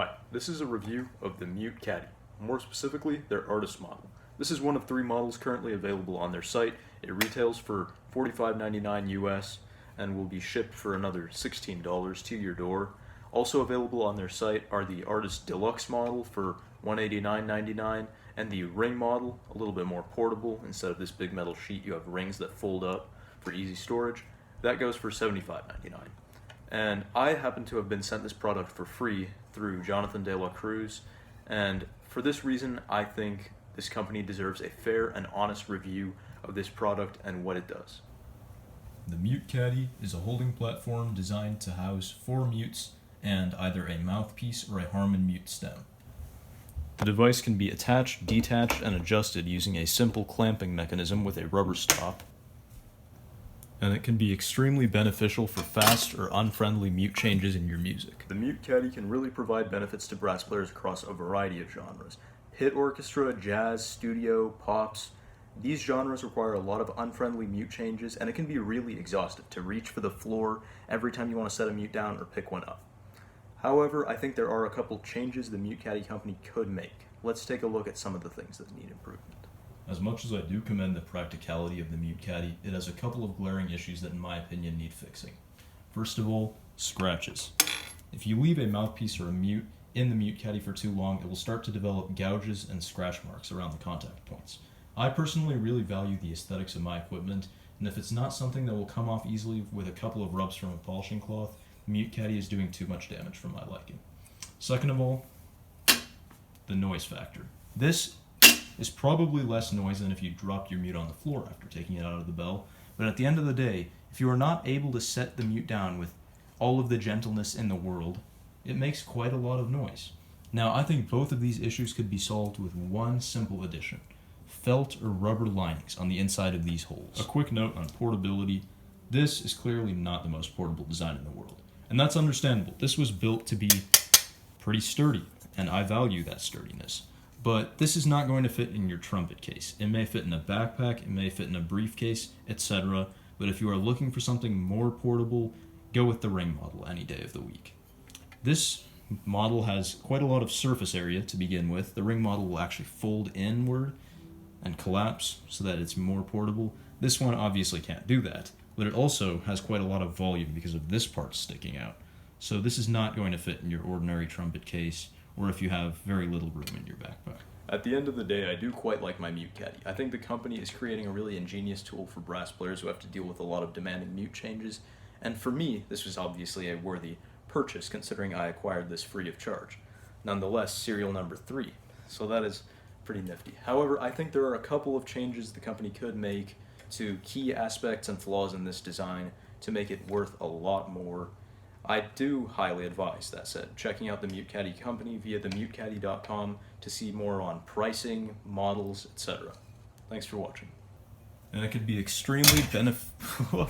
Hi, this is a review of the Mute Caddy, more specifically their artist model. This is one of 3 models currently available on their site. It retails for $45.99 US and will be shipped for another $16 to your door. Also available on their site are the Artist Deluxe model for $189.99 and the ring model, a little bit more portable. Instead of this big metal sheet, you have rings that fold up for easy storage. That goes for $75.99. And I happen to have been sent this product for free through Jonathan De La Cruz, and for this reason I think this company deserves a fair and honest review of this product and what it does. The Mute Caddy is a holding platform designed to house 4 mutes and either a mouthpiece or a Harman mute stem. The device can be attached, detached, and adjusted using a simple clamping mechanism with a rubber stop, and it can be extremely beneficial for fast or unfriendly mute changes in your music. The Mute Caddy can really provide benefits to brass players across a variety of genres. Pit orchestra, jazz, studio, pops. These genres require a lot of unfriendly mute changes, and it can be really exhaustive to reach for the floor every time you want to set a mute down or pick one up. However, I think there are a couple changes the Mute Caddy company could make. Let's take a look at some of the things that need improvement. As much as I do commend the practicality of the Mute Caddy, it has a couple of glaring issues that in my opinion need fixing. First of all, scratches. If you leave a mouthpiece or a mute in the Mute Caddy for too long, it will start to develop gouges and scratch marks around the contact points. I personally really value the aesthetics of my equipment, and if it's not something that will come off easily with a couple of rubs from a polishing cloth, the Mute Caddy is doing too much damage for my liking. Second of all, the noise factor. This is probably less noise than if you dropped your mute on the floor after taking it out of the bell, but at the end of the day, if you are not able to set the mute down with all of the gentleness in the world, it makes quite a lot of noise. Now, I think both of these issues could be solved with one simple addition: felt or rubber linings on the inside of these holes. A quick note on portability: this is clearly not the most portable design in the world, and that's understandable. This was built to be pretty sturdy, and I value that sturdiness. But this is not going to fit in your trumpet case. It may fit in a backpack, it may fit in a briefcase, etc. But if you are looking for something more portable, go with the ring model any day of the week. This model has quite a lot of surface area to begin with. The ring model will actually fold inward and collapse so that it's more portable. This one obviously can't do that, but it also has quite a lot of volume because of this part sticking out. So this is not going to fit in your ordinary trumpet case, or if you have very little room in your backpack. At the end of the day, I do quite like my Mute Caddy. I think the company is creating a really ingenious tool for brass players who have to deal with a lot of demanding mute changes, and for me, this was obviously a worthy purchase considering I acquired this free of charge. Nonetheless, serial number 3, so that is pretty nifty. However, I think there are a couple of changes the company could make to key aspects and flaws in this design to make it worth a lot more. I do highly advise, that said, checking out the Mute Caddy company via themutecaddy.com to see more on pricing, models, etc. Thanks for watching. And it could be extremely beneficial.